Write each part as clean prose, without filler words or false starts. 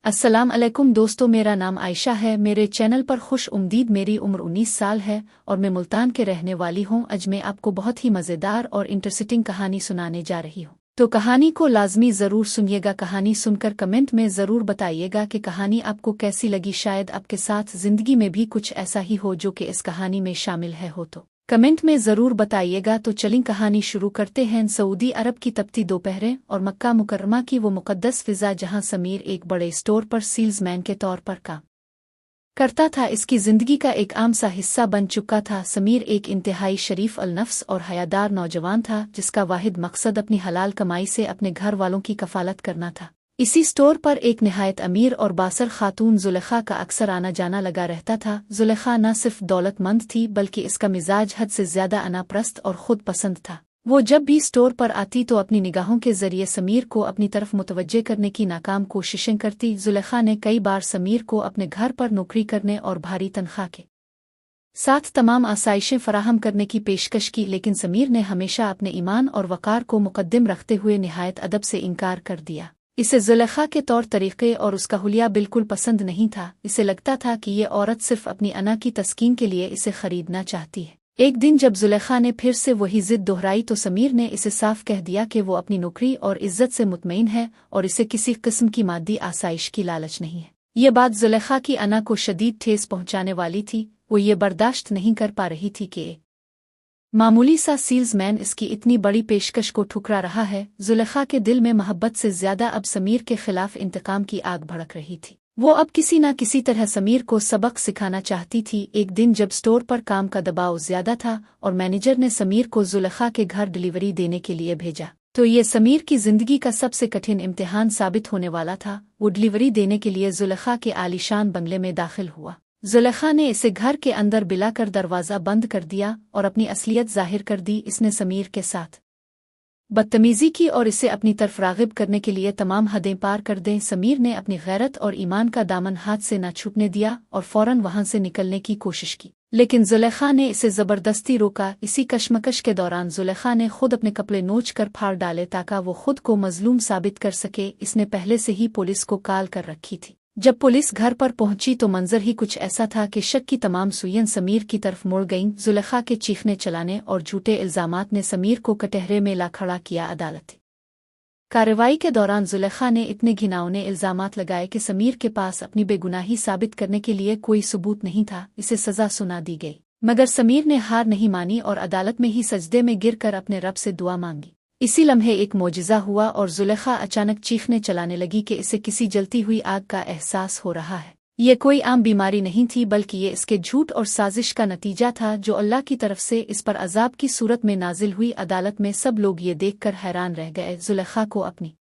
अस्सलाम अलैकुम दोस्तों, मेरा नाम आयशा है। मेरे चैनल पर खुश उम्दीद। मेरी उम्र 19 साल है और मैं मुल्तान के रहने वाली हूँ। आज मैं आपको बहुत ही मज़ेदार और इंटरेस्टिंग कहानी सुनाने जा रही हूँ, तो कहानी को लाजमी ज़रूर सुनिएगा। कहानी सुनकर कमेंट में ज़रूर बताइएगा कि कहानी आपको कैसी लगी। शायद आपके साथ ज़िंदगी में भी कुछ ऐसा ही हो जो कि इस कहानी में शामिल हो तो कमेंट में ज़रूर बताइएगा। तो चलिए कहानी शुरू करते हैं। सऊदी अरब की तपती दोपहरें और मक्का मुकर्रमा की वो मुकद्दस फ़िज़ा जहां समीर एक बड़े स्टोर पर सेल्समैन के तौर पर काम करता था, इसकी ज़िंदगी का एक आम सा हिस्सा बन चुका था। समीर एक इंतहाई शरीफ अलनफ्स और हयादार नौजवान था जिसका वाहिद मकसद अपनी हलाल कमाई से अपने घर वालों की कफालत करना था। इसी स्टोर पर एक निहायत अमीर और बासर खातून जुलेखा का अक्सर आना जाना लगा रहता था। जुलेखा न सिर्फ दौलतमंद थी बल्कि इसका मिजाज हद से ज्यादा अनापरस्त और खुद पसंद था। वो जब भी स्टोर पर आती तो अपनी निगाहों के जरिए समीर को अपनी तरफ मुतवज्जे करने की नाकाम कोशिशें करती। जुलेखा ने कई बार समीर को अपने घर पर नौकरी करने और भारी तनख्वाह के साथ तमाम आसाइशें फराहम करने की पेशकश की, लेकिन समीर ने हमेशा अपने ईमान और वक़ार को मुकद्दम रखते हुए निहायत अदब से इनकार कर दिया। इसे जुलेखा के तौर तरीक़े और उसका हुलिया बिल्कुल पसंद नहीं था। इसे लगता था कि ये औरत सिर्फ अपनी अना की तस्कीन के लिए इसे खरीदना चाहती है। एक दिन जब जुलेखा ने फिर से वही जिद दोहराई तो समीर ने इसे साफ कह दिया कि वो अपनी नौकरी और इज्जत से मुतमईन है और इसे किसी किस्म की मादी आसाइश की लालच नहीं है। ये बात जुलेखा की अना को शदीद ठेस पहुंचाने वाली थी। वो ये बर्दाश्त नहीं कर पा रही थी कि मामूली सा सेल्समैन इसकी इतनी बड़ी पेशकश को ठुकरा रहा है। जुलेखा के दिल में मोहब्बत से ज्यादा अब समीर के खिलाफ इंतकाम की आग भड़क रही थी। वो अब किसी न किसी तरह समीर को सबक सिखाना चाहती थी। एक दिन जब स्टोर पर काम का दबाव ज्यादा था और मैनेजर ने समीर को जुलेखा के घर डिलीवरी देने के लिए भेजा, तो ये समीर की जिंदगी का सबसे कठिन इम्तिहान साबित होने वाला था। वो डिलीवरी देने के लिए जुलेखा के आलीशान बंगले में दाखिल हुआ। जुलेखा ने इसे घर के अंदर बिलाकर दरवाज़ा बंद कर दिया और अपनी असलियत जाहिर कर दी। इसने समीर के साथ बदतमीजी की और इसे अपनी तरफ राग़िब करने के लिए तमाम हदें पार कर दें। समीर ने अपनी गैरत और ईमान का दामन हाथ से न छूटने दिया और फौरन वहां से निकलने की कोशिश की, लेकिन जुलेखा ने इसे ज़बरदस्ती रोका। इसी कशमकश के दौरान जुलेखा ने खुद अपने कपड़े नोच कर फाड़ डाले ताकि वो खुद को मजलूम साबित कर सके। इसने पहले से ही पुलिस को कॉल कर रखी थी। जब पुलिस घर पर पहुंची तो मंजर ही कुछ ऐसा था कि शक की तमाम सुइयां समीर की तरफ मुड़ गईं। जुलेखा के चीखने चलाने और झूठे इल्जामात ने समीर को कटहरे में ला खड़ा किया। अदालती कार्रवाई के दौरान जुलेखा ने इतने घिनौने इल्जामात लगाए कि समीर के पास अपनी बेगुनाही साबित करने के लिए कोई सबूत नहीं था। इसे सजा सुना दी गई, मगर समीर ने हार नहीं मानी और अदालत में ही सजदे में गिरकर अपने रब से दुआ मांगी। इसी लम्हे एक मोजिज़ा हुआ और जुलेखा अचानक चीखने चलाने लगी कि इसे किसी जलती हुई आग का एहसास हो रहा है। ये कोई आम बीमारी नहीं थी बल्कि ये इसके झूठ और साजिश का नतीजा था जो अल्लाह की तरफ से इस पर अजाब की सूरत में नाजिल हुई। अदालत में सब लोग ये देखकर हैरान रह गए। जुलेखा को अपनी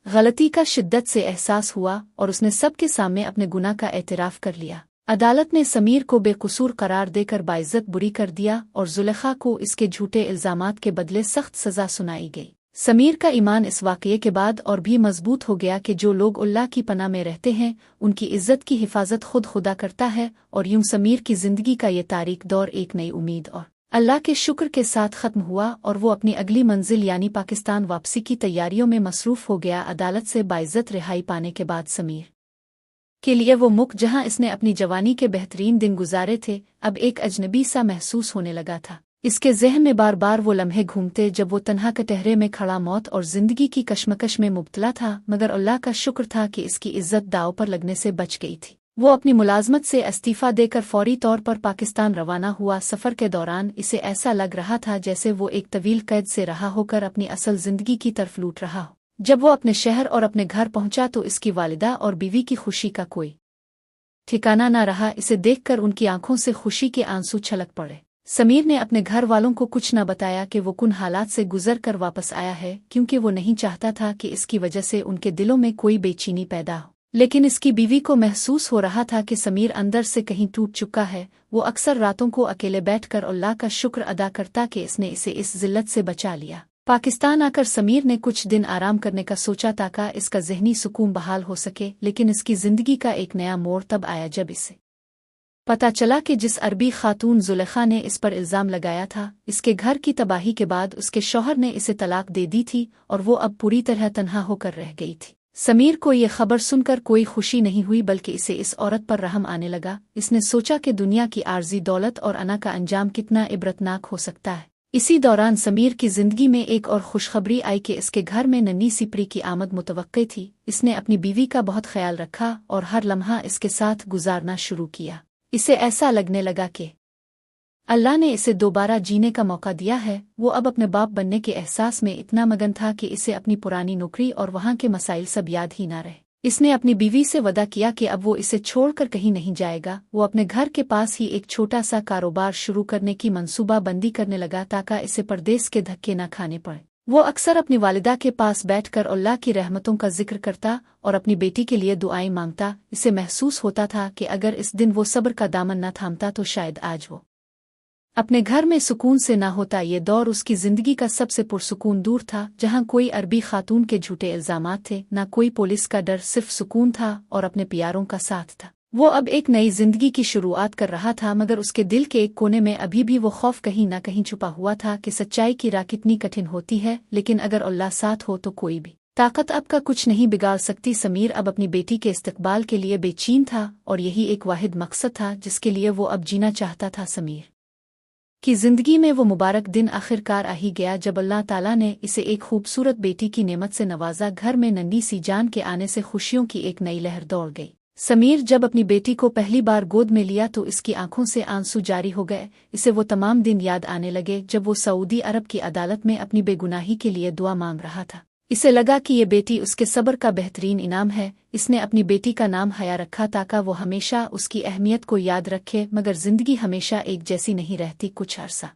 गलती का शिद्दत से एहसास हुआ और उसने सबके सामने अपने गुनाह का एतराफ़ कर लिया। अदालत ने समीर को बेकसूर करार देकर बाइज्जत बुरी कर दिया और जुलेखा को इसके झूठे इल्जामात के बदले सख्त सजा सुनाई गई। समीर का ईमान इस वाक़ये के बाद और भी मजबूत हो गया कि जो लोग अल्लाह की पनाह में रहते हैं उनकी इज्जत की हिफाजत खुद खुदा करता है। और यूं समीर की जिंदगी का ये तारीख दौर एक नई उम्मीद और अल्लाह के शुक्र के साथ ख़त्म हुआ और वो अपनी अगली मंजिल यानी पाकिस्तान वापसी की तैयारियों में मसरूफ़ हो गया। अदालत से बाइज्जत रिहाई पाने के बाद समीर के लिए वो मुल्क जहां इसने अपनी जवानी के बेहतरीन दिन गुजारे थे अब एक अजनबी सा महसूस होने लगा था। इसके जहन में बार बार वो लम्हे घूमते जब वो तन्हा कटहरे में खड़ा मौत और जिंदगी की कशमकश में मुब्तला था, मगर अल्लाह का शुक्र था कि इसकी इज्जत दाव पर लगने से बच गई थी। वो अपनी मुलाजमत से इस्तीफा देकर फौरी तौर पर पाकिस्तान रवाना हुआ। सफ़र के दौरान इसे ऐसा लग रहा था जैसे वो एक तवील कैद से रहा होकर अपनी असल जिंदगी की तरफ लूट रहा हो। जब वो अपने शहर और अपने घर पहुंचा तो इसकी वालिदा और बीवी की खुशी का कोई ठिकाना न रहा। इसे देखकर उनकी आंखों से खुशी के आंसू छलक पड़े। समीर ने अपने घर वालों को कुछ न बताया कि वो कुन हालात से गुजर कर वापस आया है, क्योंकि वो नहीं चाहता था कि इसकी वजह से उनके दिलों में कोई बेचैनी पैदा हो। लेकिन इसकी बीवी को महसूस हो रहा था कि समीर अंदर से कहीं टूट चुका है। वो अक्सर रातों को अकेले बैठकर अल्लाह का शुक्र अदा करता कि इसने इसे इस जिल्लत से बचा लिया। पाकिस्तान आकर समीर ने कुछ दिन आराम करने का सोचा ताकि इसका ज़हनी सुकून बहाल हो सके, लेकिन इसकी ज़िंदगी का एक नया मोड़ तब आया जब इसे पता चला कि जिस अरबी खातून जुलेखा ने इस पर इल्ज़ाम लगाया था, इसके घर की तबाही के बाद उसके शौहर ने इसे तलाक दे दी थी और वो अब पूरी तरह तन्हा होकर रह गई थी। समीर को ये खबर सुनकर कोई खुशी नहीं हुई, बल्कि इसे इस औरत पर रहम आने लगा। इसने सोचा कि दुनिया की आर्जी दौलत और अना का अंजाम कितना इबरतनाक हो सकता है। इसी दौरान समीर की जिंदगी में एक और खुशखबरी आई कि इसके घर में नन्ही सी प्री की आमद मुतवक्के थी। इसने अपनी बीवी का बहुत ख्याल रखा और हर लम्हा इसके साथ गुजारना शुरू किया। इसे ऐसा लगने लगा कि अल्लाह ने इसे दोबारा जीने का मौका दिया है। वो अब अपने बाप बनने के एहसास में इतना मगन था कि इसे अपनी पुरानी नौकरी और वहाँ के मसाइल सब याद ही ना रहे। इसने अपनी बीवी से वदा किया कि अब वो इसे छोड़कर कहीं नहीं जाएगा। वो अपने घर के पास ही एक छोटा सा कारोबार शुरू करने की मंसूबाबंदी करने लगा ताकि इसे परदेस के धक्के न खाने पड़े। वो अक्सर अपनी वालिदा के पास बैठकर अल्लाह की रहमतों का जिक्र करता और अपनी बेटी के लिए दुआएं मांगता। इसे महसूस होता था कि अगर इस दिन वो सब्र का दामन न थामता तो शायद आज वो अपने घर में सुकून से ना होता। ये दौर उसकी जिंदगी का सबसे पुरसुकून दूर था, जहां कोई अरबी खातून के झूठे इल्जामात थे, ना कोई पुलिस का डर, सिर्फ सुकून था और अपने प्यारों का साथ था। वो अब एक नई जिंदगी की शुरुआत कर रहा था, मगर उसके दिल के एक कोने में अभी भी वो खौफ कहीं ना कहीं छुपा हुआ था कि सच्चाई की राह कितनी कठिन होती है, लेकिन अगर अल्लाह साथ हो तो कोई भी ताकत अब का कुछ नहीं बिगाड़ सकती। समीर अब अपनी बेटी के इस्तकबाल के लिए बेचैन था और यही एक वाहिद मकसद था जिसके लिए वो अब जीना चाहता था। समीर की जिंदगी में वो मुबारक दिन आखिरकार आ ही गया जब अल्लाह ताला ने इसे एक खूबसूरत बेटी की नेमत से नवाजा। घर में नन्ही सी जान के आने से खुशियों की एक नई लहर दौड़ गई। समीर जब अपनी बेटी को पहली बार गोद में लिया तो इसकी आंखों से आंसू जारी हो गए। इसे वो तमाम दिन याद आने लगे जब वो सऊदी अरब की अदालत में अपनी बेगुनाही के लिए दुआ मांग रहा था। इसे लगा कि ये बेटी उसके सब्र का बेहतरीन इनाम है। इसने अपनी बेटी का नाम हया रखा ताकि वो हमेशा उसकी अहमियत को याद रखे। मगर जिंदगी हमेशा एक जैसी नहीं रहती। कुछ अरसा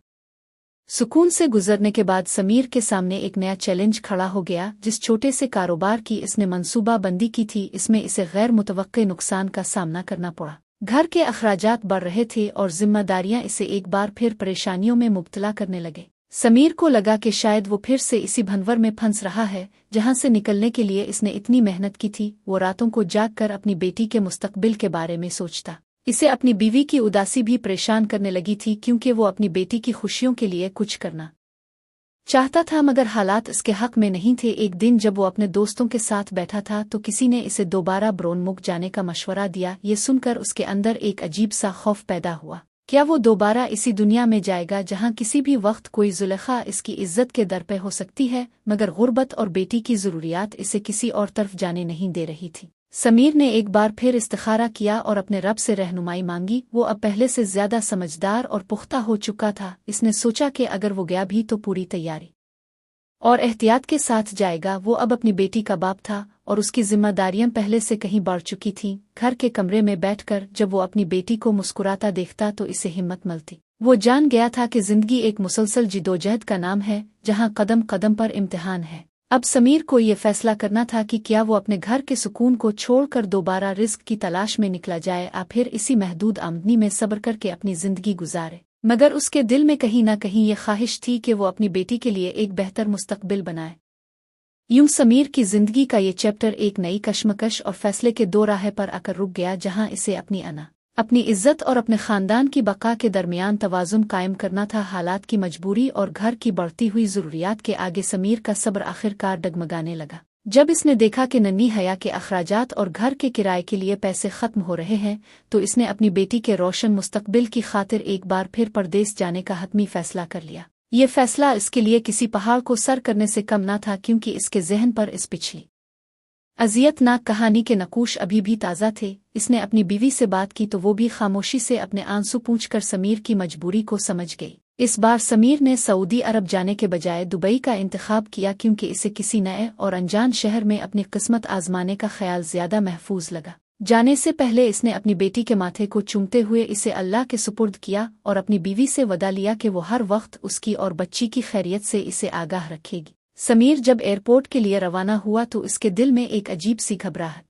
सुकून से गुजरने के बाद समीर के सामने एक नया चैलेंज खड़ा हो गया। जिस छोटे से कारोबार की इसने मंसूबा बंदी की थी, इसमें इसे गैर मुतवक्के नुकसान का सामना करना पड़ा। घर के अखराजात बढ़ रहे थे और जिम्मेदारियां इसे एक बार फिर परेशानियों में मुब्तला करने लगे। समीर को लगा कि शायद वो फिर से इसी भंवर में फंस रहा है जहां से निकलने के लिए इसने इतनी मेहनत की थी। वो रातों को जागकर अपनी बेटी के मुस्तकबिल के बारे में सोचता। इसे अपनी बीवी की उदासी भी परेशान करने लगी थी, क्योंकि वो अपनी बेटी की खुशियों के लिए कुछ करना चाहता था मगर हालात इसके हक में नहीं थे। एक दिन जब वो अपने दोस्तों के साथ बैठा था तो किसी ने इसे दोबारा ब्रोनमुख जाने का मशवरा दिया। ये सुनकर उसके अंदर एक अजीब सा खौफ पैदा हुआ। क्या वो दोबारा इसी दुनिया में जाएगा जहां किसी भी वक्त कोई जुलेखा इसकी इज्जत के दर पे हो सकती है, मगर गुर्बत और बेटी की जरूरियात इसे किसी और तरफ जाने नहीं दे रही थी। समीर ने एक बार फिर इस्तिखारा किया और अपने रब से रहनुमाई मांगी। वो अब पहले से ज्यादा समझदार और पुख्ता हो चुका था। इसने सोचा कि अगर वो गया भी तो पूरी तैयारी और एहतियात के साथ जाएगा। वो अब अपनी बेटी का बाप था और उसकी जिम्मेदारियां पहले से कहीं बढ़ चुकी थीं। घर के कमरे में बैठकर जब वो अपनी बेटी को मुस्कुराता देखता तो इसे हिम्मत मिलती। वो जान गया था कि जिंदगी एक मुसलसल जिदोजहद का नाम है जहां कदम कदम पर इम्तिहान है। अब समीर को ये फैसला करना था कि क्या वो अपने घर के सुकून को छोड़कर दोबारा रिस्क की तलाश में निकला जाए या फिर इसी महदूद आमदनी में सब्र करके अपनी जिंदगी गुजारे। मगर उसके दिल में कहीं ना कहीं ये ख्वाहिश थी कि वो अपनी बेटी के लिए एक बेहतर मुस्तकबिल बनाए। यूं समीर की जिंदगी का ये चैप्टर एक नई कश्मकश और फैसले के दो राह पर आकर रुक गया, जहां इसे अपनी इज्जत और अपने खानदान की बका के दरमियान तवाज़ुन कायम करना था। हालात की मजबूरी और घर की बढ़ती हुई ज़रूरियात के आगे समीर का सब्र आखिरकार डगमगाने लगा। जब इसने देखा कि नन्ही हया के अखराजात और घर के किराए के लिए पैसे खत्म हो रहे हैं, तो इसने अपनी बेटी के रोशन मुस्तकबिल की खातिर एक बार फिर परदेस जाने का हतमी फैसला कर लिया। ये फैसला इसके लिए किसी पहाड़ को सर करने से कम न था, क्योंकि इसके जहन पर इस पिछली अजियतनाक कहानी के नकूश अभी भी ताज़ा थे। इसने अपनी बीवी से बात की तो वो भी खामोशी से अपने आंसू पूंछकर समीर की मजबूरी को समझ गई। इस बार समीर ने सऊदी अरब जाने के बजाय दुबई का इंतखाब किया, क्योंकि इसे किसी नए और अनजान शहर में अपनी किस्मत आजमाने का ख्याल ज्यादा महफूज लगा। जाने से पहले इसने अपनी बेटी के माथे को चूमते हुए इसे अल्लाह के सुपुर्द किया और अपनी बीवी से वदा लिया कि वो हर वक्त उसकी और बच्ची की खैरियत से इसे आगाह रखेगी। समीर जब एयरपोर्ट के लिए रवाना हुआ तो इसके दिल में एक अजीब सी घबराहट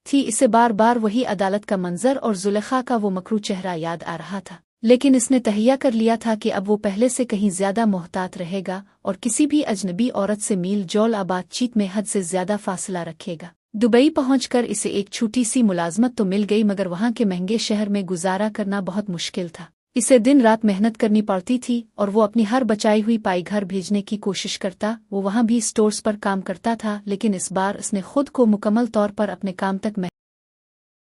थी। इसे बार बार वही अदालत का मंजर और जुलेखा का वो मकरू चेहरा याद आ रहा था, लेकिन इसने तहिया कर लिया था कि अब वो पहले से कहीं ज्यादा मोहतात रहेगा और किसी भी अजनबी औरत से मील जौल बातचीत में हद से ज्यादा फासला रखेगा। दुबई पहुंचकर इसे एक छोटी सी मुलाजमत तो मिल गई, मगर वहां के महंगे शहर में गुजारा करना बहुत मुश्किल था। इसे दिन रात मेहनत करनी पड़ती थी और वो अपनी हर बचाई हुई पाई घर भेजने की कोशिश करता। वो वहाँ भी स्टोर्स पर काम करता था, लेकिन इस बार उसने खुद को मुकम्मल तौर पर अपने काम तक